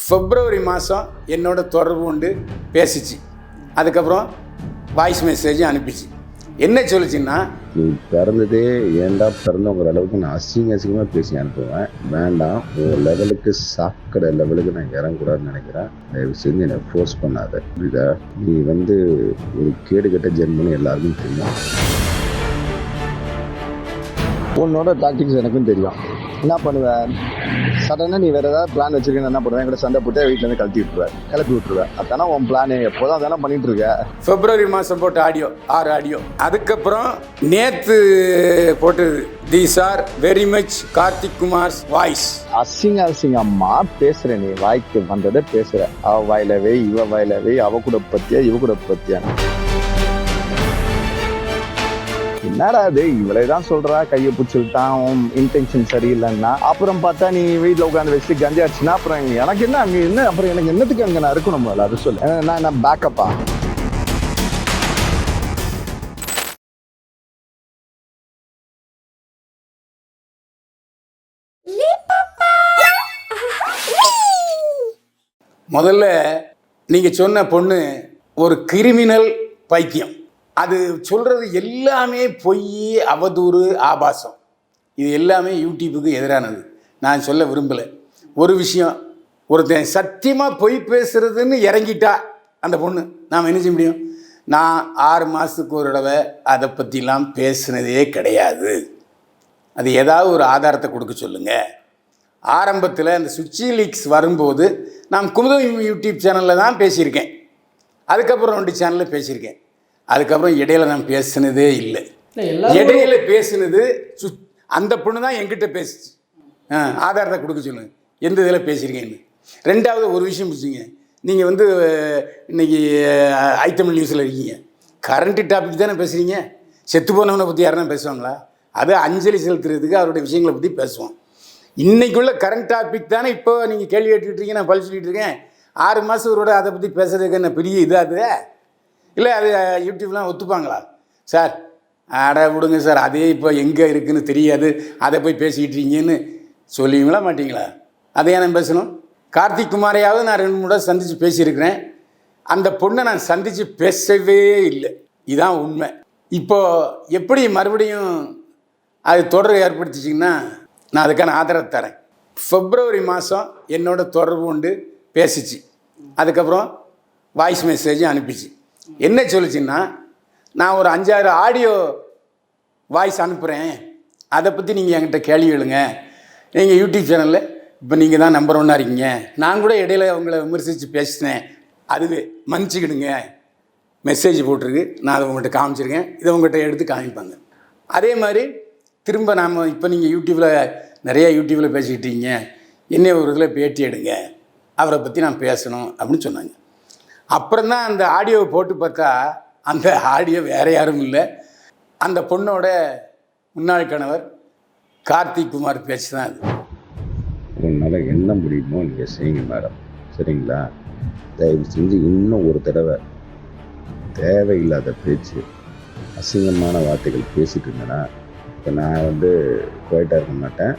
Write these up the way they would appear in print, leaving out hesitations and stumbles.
பிப்ரவரி மாதம் என்னோட தொடர்பு கொண்டு பேசிச்சு. அதுக்கப்புறம் வாய்ஸ் மெசேஜ் அனுப்பிச்சு. என்ன சொல்லிச்சுன்னா, நீ பிறந்ததே ஏண்டா பிறந்தவங்கிற அளவுக்கு நான் அசிங்கமாக பேசி அனுப்புவேன். வேண்டாம், உன் லெவலுக்கு சாக்கிற லெவலுக்கு நான் இறங்கக்கூடாதுன்னு நினைக்கிறேன். தயவு செஞ்சு என்னை ஃபோர்ஸ் பண்ணாத. புரியுதா? நீ ஒரு கேடு கட்ட ஜென்மன்னு எல்லாருக்கும் தெரியும். உன்னோட டாக்டிக்ஸ் எனக்கும் தெரியும். என்ன பண்ணுவேன், சடனாக நீ வேறு ஏதாவது பிளான் வச்சுருக்கேன்னு என்ன பண்ணுவேன், என்கிட்ட சண்டை போட்டு வீட்டிலேருந்து கிளப்பி விட்டுருவேன். அதானே உன் பிளானு, எப்போதான் தானே பண்ணிட்டு இருக்க. பிப்ரவரி மாதம் போட்ட ஆடியோ 6 ஆடியோ. அதுக்கப்புறம் நேற்று போட்டது these are very much Karthik Kumar's voice. அசிங்கம்மா பேசுற, நீ வாய்க்கு வந்ததை பேசுற. அவ வாயிலவே இவ வாயிலவே, அவ கூட பத்தியா இவ கூட பத்தியா. என்னடா அது, இவளைதான் சொல்றா கையை பிடிச்சிட்டான், இன்டென்ஷன் சரியில்லைன்னா. அப்புறம் பார்த்தா நீ வீட்டில் உட்காந்து வச்சு கஞ்சி அடிச்சுன்னா அப்புறம் எனக்கு என்ன அங்கே என்ன, அப்புறம் எனக்கு என்னத்துக்கு அங்கே நான் இருக்கணும்? அது சொல்லு. நான் பேக்கப்பா? முதல்ல நீங்கள் சொன்ன பொண்ணு ஒரு கிரிமினல் பைத்தியம். அது சொல்கிறது எல்லாமே பொய், அவதூறு, ஆபாசம். இது எல்லாமே யூடியூபுக்கு எதிரானது. நான் சொல்ல விரும்பலை. ஒரு விஷயம், ஒருத்தன் சத்தியமாக பொய் பேசுகிறதுன்னு இறங்கிட்டா அந்த பொண்ணு, நாம் என்ன செய்ய முடியும்? நான் 6 மாதத்துக்கு ஒரு தடவை அதை பற்றிலாம் பேசுனதே கிடையாது. அது ஏதாவது ஒரு ஆதாரத்தை கொடுக்க சொல்லுங்கள். ஆரம்பத்தில் அந்த சுச்சி லீக்ஸ் வரும்போது நான் குமுதம் யூடியூப் சேனலில் தான் பேசியிருக்கேன். அதுக்கப்புறம் 2 சேனலில் பேசியிருக்கேன். அதுக்கப்புறம் இடையில நான் பேசுனதே இல்லை. இடையில பேசுனது அந்த பொண்ணு தான் என்கிட்ட பேசிச்சு. ஆதாரத்தை கொடுக்க சொல்லுங்கள், எந்த இதில் பேசியிருக்கேன்னு. 2வது ஒரு விஷயம் பிடிச்சிங்க, நீங்கள் இன்றைக்கி ஐத்தமிழ் நியூஸில் இருக்கீங்க. கரண்ட்டு டாபிக் தானே பேசுகிறீங்க. செத்து போனவனை பற்றி யாருன்னா பேசுவாங்களா? அது அஞ்சலி செலுத்துறதுக்கு அவருடைய விஷயங்களை பற்றி பேசுவோம். இன்றைக்குள்ள கரண்ட் டாபிக் தானே இப்போ நீங்கள் கேள்வி கேட்டுக்கிட்டீங்க, நான் பதில் சொல்லிகிட்டு இருக்கேன். 6 மாதம் ஒருவோட அதை பற்றி பேசுறதுக்கு என்ன பெரிய இதாது இல்லை? அது யூடியூப்லாம் ஒத்துப்பாங்களா சார்? ஆட விடுங்க சார், அதே இப்போ எங்கே இருக்குதுன்னு தெரியாது, அதை போய் பேசிக்கிட்டு இருக்கீங்கன்னு சொல்லுவீங்களா மாட்டிங்களா? அதையே நான் பேசணும். கார்த்திக் குமாரையாவது நான் 2 முறை சந்தித்து பேசியிருக்கிறேன். அந்த பொண்ணை நான் சந்தித்து பேசவே இல்லை. இதுதான் உண்மை. இப்போது எப்படி மறுபடியும் அது தொடர்பு ஏற்படுத்திச்சிங்கன்னா நான் அதுக்கான ஆதரவு தரேன். பிப்ரவரி மாதம் என்னோட தொடர்பு கொண்டு பேசிச்சு. அதுக்கப்புறம் வாய்ஸ் மெசேஜ் அனுப்பிச்சு. என்ன சொல்லிச்சுன்னா, நான் ஒரு 5-6 ஆடியோ வாய்ஸ் அனுப்புகிறேன், அதை பற்றி நீங்கள் என்கிட்ட கேள்வி எழுங்க. நீங்கள் யூடியூப் சேனலில் இப்போ நீங்கள் தான் நம்பர் 1 இருக்கீங்க. நான் கூட இடையில உங்களை விமர்சித்து பேசினேன், அதுவே மன்னிச்சிக்கிடுங்க. மெசேஜ் போட்டிருக்கு, நான் அதை உங்கள்கிட்ட காமிச்சிருக்கேன். இதை உங்கள்கிட்ட எடுத்து காமிப்பாங்க. அதே மாதிரி திரும்ப நாம் இப்போ நீங்கள் நிறையா யூடியூப்பில் பேசிக்கிட்டீங்க, என்ன ஒரு இதில் பேட்டி எடுங்க, அவரை பற்றி நான் பேசணும் அப்படின்னு சொன்னாங்க. அப்புறம் தான் அந்த ஆடியோவை போட்டு பார்த்தா அந்த ஆடியோ வேறு யாரும் இல்லை, அந்த பொண்ணோட முன்னாள் கணவர் கார்த்திக் குமார் பேச்சு தான் அது. உன்னால் என்ன முடியுமோ நீங்கள் செய்யுங்க மேடம், சரிங்களா? தயவு செஞ்சு இன்னும் ஒரு தடவை தேவையில்லாத பேச்சு, அசிங்கமான வார்த்தைகள் பேசிட்டு இருந்தேன்னா இப்போ நான் குவைட்டாக இருக்க மாட்டேன்.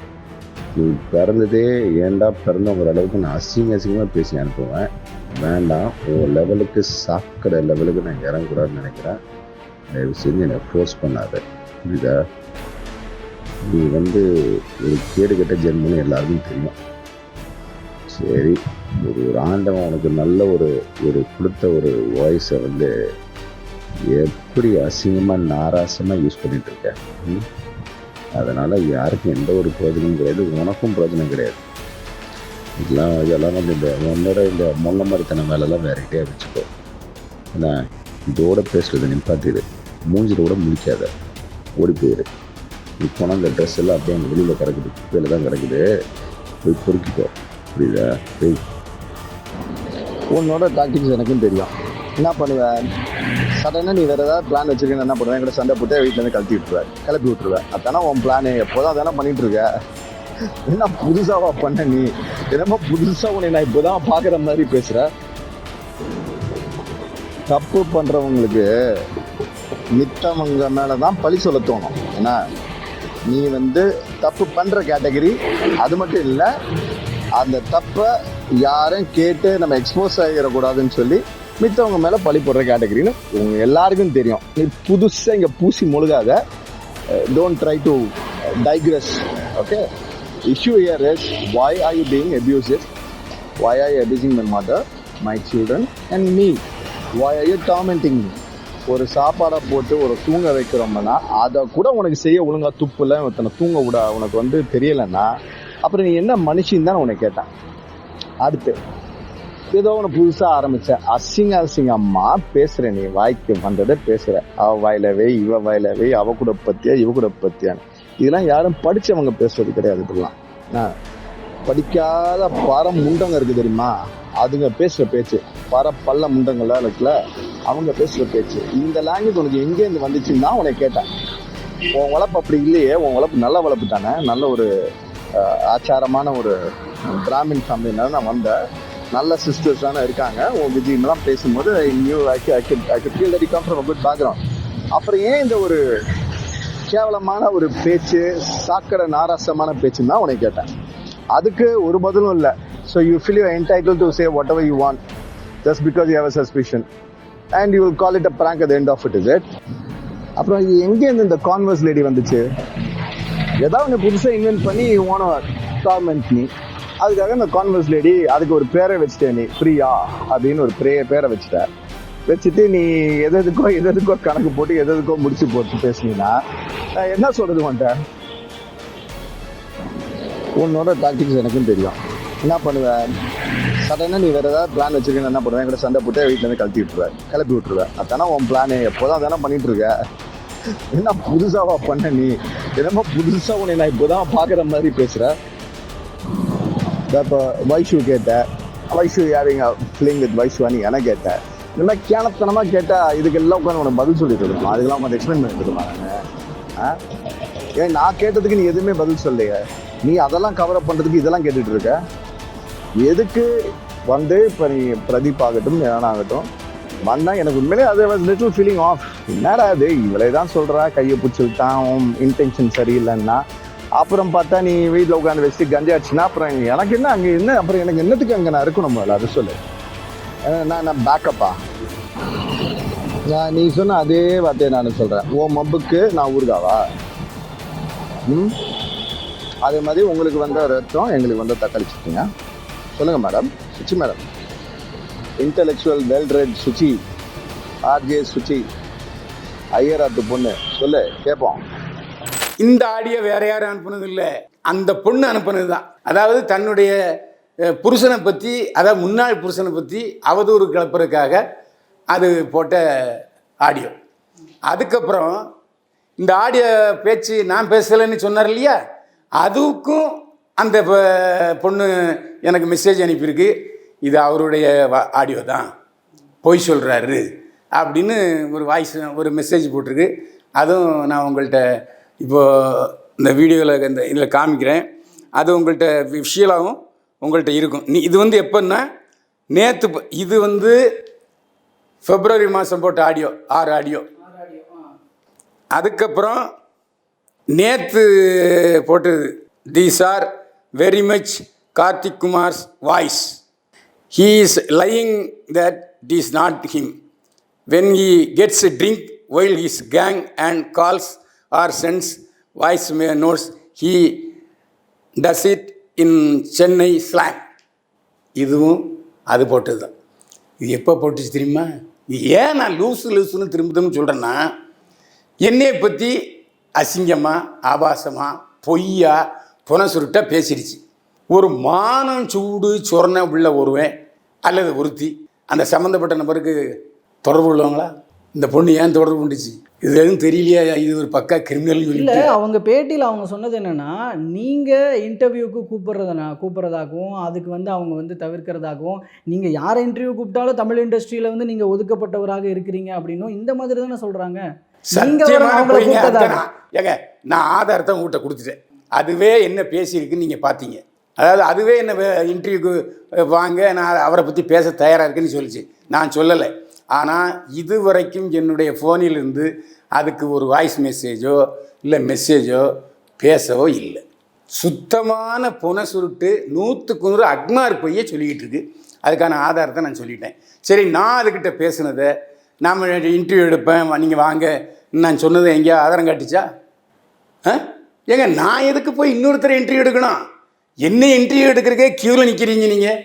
நீ பிறந்ததே ஏண்டா பிறந்தவங்கிற அளவுக்கு நான் அசிங்கமாக பேசி அனுப்புவேன். வேண்டாம், உன் லெவலுக்கு சாக்கிற லெவலுக்கு நான் இறங்கக்கூடாதுன்னு நினைக்கிறேன். தயவு செஞ்சு என்னை ஃபோர்ஸ் பண்ணாத. புரியுதா? நீ ஒரு கேடு கட்ட ஜென்மன்னு எல்லாருக்கும் தெரியும். சரி, ஒரு ஆண்டவன் உனக்கு நல்ல ஒரு கொடுத்த ஒரு வாய்ஸை எப்படி அசிங்கமாக நாராசமாக யூஸ் பண்ணிகிட்ருக்கேன். அதனால் யாருக்கும் எந்த ஒரு பிரயோஜனமும் கிடையாது, உனக்கும் பிரயோஜனம் கிடையாது. இதெல்லாம் உன்னோட இந்த மொல்ல மாதிரித்தன வேலைலாம் வேறுகிட்டே வச்சுக்கோ. ஏன்னா இதோட பேசுகிறத நிப்பாட்டிடு, மூஞ்சில் கூட முடிக்காத, ஓடி போயிடு. இப்போ அந்த ட்ரெஸ் எல்லாம் அப்படியே அங்கே வெளியில் கிடக்குது, குப்பையில் தான் கிடக்குது, போய் பொறுக்கிக்கோ. புரியுதா? உன்னோட டாக்டிக்ஸ் எனக்கும் தெரியும். என்ன பண்ணுவேன், சடனாக நீ வேறு ஏதாவது பிளான் வச்சுருக்கேன்னு என்ன பண்ணுவேன், என்கிட்ட சண்டை போட்டு வீட்டிலேருந்து கிளப்பி விட்டுருவேன். அதானே உன் பிளானு, எப்போதான் தானே பண்ணிகிட்டு இருக்க. என்ன புதுசாக பண்ண நீ? என்னமோ புதுசாக உன்னை நான் இப்போ தான் பார்க்குற மாதிரி பேசுகிற. தப்பு பண்ணுறவங்களுக்கு மித்தவங்க மேலே தான் பழி சொல்ல தோணும். ஏன்னா நீ தப்பு பண்ணுற கேட்டகரி. அது மட்டும் இல்லை, அந்த தப்பை யாரும் கேட்டு நம்ம எக்ஸ்போஸ் ஆகிடக்கூடாதுன்னு சொல்லி மித்தவங்க மேலே பழி போடுற கேட்டகரின்னு உங்க எல்லாருக்கும் தெரியும். நீ புதுசாக இங்கே பூசி முழுகாத. Don't try to digress. Okay, issue here is why are you being abusive? Why are you abusing my mother, my children and me? Why are you tormenting me? ஒரு சாப்பாடை போட்டு ஒரு தூங்க வைக்கிறோம்னா அதை கூட உனக்கு செய்ய ஒழுங்கா துப்புல ஒருத்தனை தூங்க விட உனக்கு தெரியலைன்னா அப்புறம் நீ என்ன மனுஷின்னு தான் உனக்கு கேட்டேன். அடுத்து ஏதோ உன புதுசா ஆரம்பிச்ச அசிங்கமா பேசுற. நீ வாய்க்கு வந்ததை பேசுற. அவ வாயிலவே இவ வாயிலவே அவ கூட பத்தியா இவ கூட பத்தியான்னு. இதெல்லாம் யாரும் படிச்சவங்க பேசுறது கிடையாது. இப்படிலாம் படிக்காத பரம் முண்டங்க இருக்கு தெரியுமா, அதுங்க பேசுற பேச்சு. பல்ல முண்டங்கள்லாம் இருக்குல்ல, அவங்க பேசுற பேச்சு. இந்த லாங்குவேஜ் உனக்கு எங்கேருந்து வந்துச்சுன்னு தான் உனக்கு கேட்டேன். உன் வளர்ப்பு அப்படி இல்லையே. உன் வளர்ப்பு நல்ல வளர்ப்பு தானே. நல்ல ஒரு ஆச்சாரமான ஒரு பிராமின் ஃபேமிலினால நான் வந்தேன். நல்ல சிஸ்டர்ஸ் தானே இருக்காங்க. உன் விஜயம்லாம் பேசும்போது ஐ could feel that you come from a good background. அப்புறம் ஏன் இந்த ஒரு கேவலமான ஒரு பேச்சு, சாக்கடை நாராசமான பேச்சுன்னு தான் உனக்கு கேட்டேன். அதுக்கு ஒரு பதிலும் இல்லை. So you feel you're entitled to say whatever you want just because you have a suspicion and you will call it a prank at the end of it, is it? அப்புறம் இது எங்கேருந்து இந்த கான்வர்ஸ் லேடி வந்துச்சு? ஏதாவது ஒன்று புதுசாக invent பண்ணி torment நீ. அதுக்காக இந்த கான்வர்ஸ் லேடி அதுக்கு ஒரு பேரை வச்சுட்டே. நீ பிரியா அப்படின்னு ஒரு பேரை வச்சுட்டு நீ எதுக்கோ கணக்கு போட்டு எதுக்கோ முடிச்சு போட்டு பேசுனீங்கன்னா நான் என்ன சொல்றது உன்ட்ட? உன்னோட டாக்டிக்ஸ் எனக்கும் தெரியும். என்ன பண்ணுவேன்? சடனாக நீ வேற ஏதாவது பிளான் வச்சிருக்கேன்னு என்ன பண்ணுவேன்? என்கிட்ட சண்டை போட்டு வீட்டிலேருந்து கிளப்பி விட்டுருவேன். அதானே உன் பிளானு. எப்போதான் அதானே பண்ணிட்டு இருக்க. என்ன புதுசாவா பண்ண நீ? என்னமோ புதுசா உன்னை நான் இப்போதான் பாக்குற மாதிரி பேசுற. இப்போ வைஷு கேட்டேன். Vaishu having a feeling with Vaishvani என கேட்டேன். இந்த மாதிரி கேனத்தனமா கேட்டா இதுக்கெல்லாம் உட்காந்து உனக்கு பதில் சொல்லிட்டு இருக்கணும். அதுக்கெல்லாம் உட்காந்து எக்ஸ்பிளைன் பண்ணிட்டு இருக்கேன். ஏன் நான் கேட்டதுக்கு நீ எதுவுமே பதில் சொல்லையே. நீ அதெல்லாம் கவர் அப் பண்றதுக்கு இதெல்லாம் கேட்டுட்டு இருக்க. எதுக்கு இப்போ நீ பிரதீப் ஆகட்டும் ஆகட்டும் வந்தா எனக்கு உண்மையிலே அது லிட்டில் ஃபீலிங் ஆஃப். என்னடா அது இவளே தான் சொல்றா, கையை பிடிச்சிட்டான், இன்டென்ஷன் சரியில்லைன்னா. அப்புறம் பார்த்தா நீ வீட்டில் உட்காந்து வச்சுட்டு கஞ்சாச்சுன்னா அப்புறம் எனக்கு என்ன அங்கே என்ன, அப்புறம் எனக்கு என்னத்துக்கு அங்கே நான் இருக்கணும்? அது சொல்லு. நான் பேக்கப்பா? நீ சொன்ன அதே வார்த்தையை நான் சொல்றேன். ஓ மப்புக்கு நான் ஊர்காவா? அதே மாதிரி உங்களுக்கு வந்த ரத்தம் எங்களுக்கு வந்து தக்காளி சட்னிங்க. சொல்லுங்க madam. Suchi madam, intellectual well read Suchi, RJ Suchi, ஐயராத்து பொண்ணு, சொல்லு கேட்போம். இந்த ஆடியோ வேற யாரும் அனுப்புனது இல்லை, அந்த பொண்ணு அனுப்புனது தான். அதாவது தன்னுடைய புருஷனை பற்றி, அதாவது முன்னாள் புருஷனை பற்றி அவதூறு கிளப்புறதுக்காக அது போட்ட ஆடியோ. அதுக்கப்புறம் இந்த ஆடியோ பேச்சு நான் பேசலைன்னு சொன்னார் இல்லையா, அதுக்கும் அந்த பொண்ணு எனக்கு மெசேஜ் அனுப்பியிருக்கு. இது அவருடைய ஆடியோ தான், பொய் சொல்கிறாரு அப்படின்னு ஒரு மெசேஜ் போட்டிருக்கு. அதுவும் நான் உங்கள்கிட்ட இப்போது இந்த வீடியோவில் இதில் காமிக்கிறேன். அது உங்கள்கிட்ட விஷயலாகவும் உங்கள்கிட்ட இருக்கும். இது எப்போன்னா நேற்று, இது பிப்ரவரி மாதம் போட்ட ஆடியோ, 6 ஆடியோ. அதுக்கப்புறம் நேற்று போட்டது, these are very much Karthik Kumar's voice. He is lying that it is not him. When he gets a drink while his gang and calls or sends voice notes, he does it in Chennai slang. இதுவும் அது போட்டது தான். இது எப்போ போட்டுச்சு தெரியுமா? ஏன் நான் லூசுன்னு திரும்புதுன்னு சொல்கிறேன்னா, என்னை பற்றி அசிங்கமாக, ஆபாசமாக, பொய்யா, புனசுருட்டாக பேசிடுச்சு. ஒரு மானம் சூடு சொரணை உள்ள ஒருவன் அல்லது ஒருத்தி அந்த சம்மந்தப்பட்ட நபருக்கு தொடர்பு உள்ளவங்களா? இந்த பொண்ணு ஏன் தொடர்பு கொண்டுச்சு? இது எதுவும் தெரியலையா? இது ஒரு பக்கா கிரிமினல். இல்லை, அவங்க பேட்டியில் அவங்க சொன்னது என்னென்னா, நீங்கள் இன்டர்வியூக்கு கூப்பிட்றதாகவும் அதுக்கு அவங்க தவிர்க்கிறதாகவும், நீங்கள் யாரை இன்டர்வியூ கூப்பிட்டாலும் தமிழ் இண்டஸ்ட்ரியில் நீங்கள் ஒதுக்கப்பட்டவராக இருக்கிறீங்க அப்படின்னும் இந்த மாதிரி தானே சொல்கிறாங்க. ஏங்க, நான் ஆதாரத்தை உங்கள்கிட்ட கொடுத்துட்டேன். அதுவே என்ன பேசியிருக்குன்னு நீங்கள் பார்த்தீங்க. அதாவது அதுவே என்ன இன்டர்வியூக்கு வாங்க, நான் அவரை பற்றி பேச தயாராக இருக்குன்னு சொல்லிச்சு. நான் சொல்லலை. ஆனால் இது வரைக்கும் என்னுடைய ஃபோனிலிருந்து அதுக்கு ஒரு வாய்ஸ் மெசேஜோ இல்லை மெசேஜோ பேசவோ இல்லை. சுத்தமான புன சுருட்டு 100க்கு 100 அக்மார் பொய்யை சொல்லிக்கிட்டு இருக்கு. அதுக்கான ஆதாரத்தை நான் சொல்லிட்டேன். சரி, நான் அதுக்கிட்ட பேசுனதை நாம் இன்டர்வியூ எடுப்பேன் நீங்கள் வாங்க நான் சொன்னதை எங்கேயா ஆதாரம் காட்டுச்சா? ஏங்க நான் எதுக்கு போய் இன்னொருத்தரை இன்டர்வியூ எடுக்கணும்? என்ன இன்டர்வியூ எடுக்கிறக்கே க்யூவில் நிற்கிறீங்க நீங்கள்.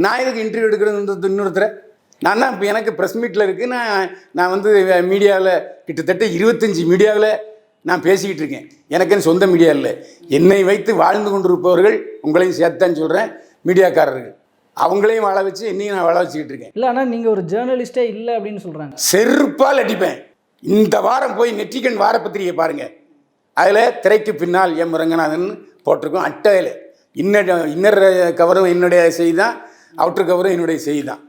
நான் எதுக்கு இன்டர்வியூ எடுக்கிறது இன்னொருத்தரை? நான் தான் இப்போ எனக்கு ப்ரெஸ் மீட்டில் இருக்குது. நான் வந்து மீடியாவில் கிட்டத்தட்ட 25 மீடியாவில் நான் பேசிக்கிட்டு இருக்கேன். எனக்குன்னு சொந்த மீடியா இல்லை. என்னை வைத்து வாழ்ந்து கொண்டிருப்பவர்கள் உங்களையும் சேர்த்தான்னு சொல்கிறேன், மீடியாக்காரர்கள். அவங்களையும் வாழ வச்சு என்னையும் நான் வாழ வச்சுக்கிட்டு இருக்கேன். இல்லை, ஆனால் நீங்கள் ஒரு ஜேர்னலிஸ்டே இல்லை அப்படின்னு சொல்கிறாங்க. செருப்பால் அடிப்பேன். இந்த வாரம் போய் நெற்றிகன் வார பத்திரிகை பாருங்கள். அதில் திரைக்கு பின்னால் எம் ரங்கநாதன் போட்டிருக்கோம். அட்டையில் இன்னர் கவரும் என்னுடைய செய்தி தான், அவுட்டர் கவரும் என்னுடைய செய்தி தான்.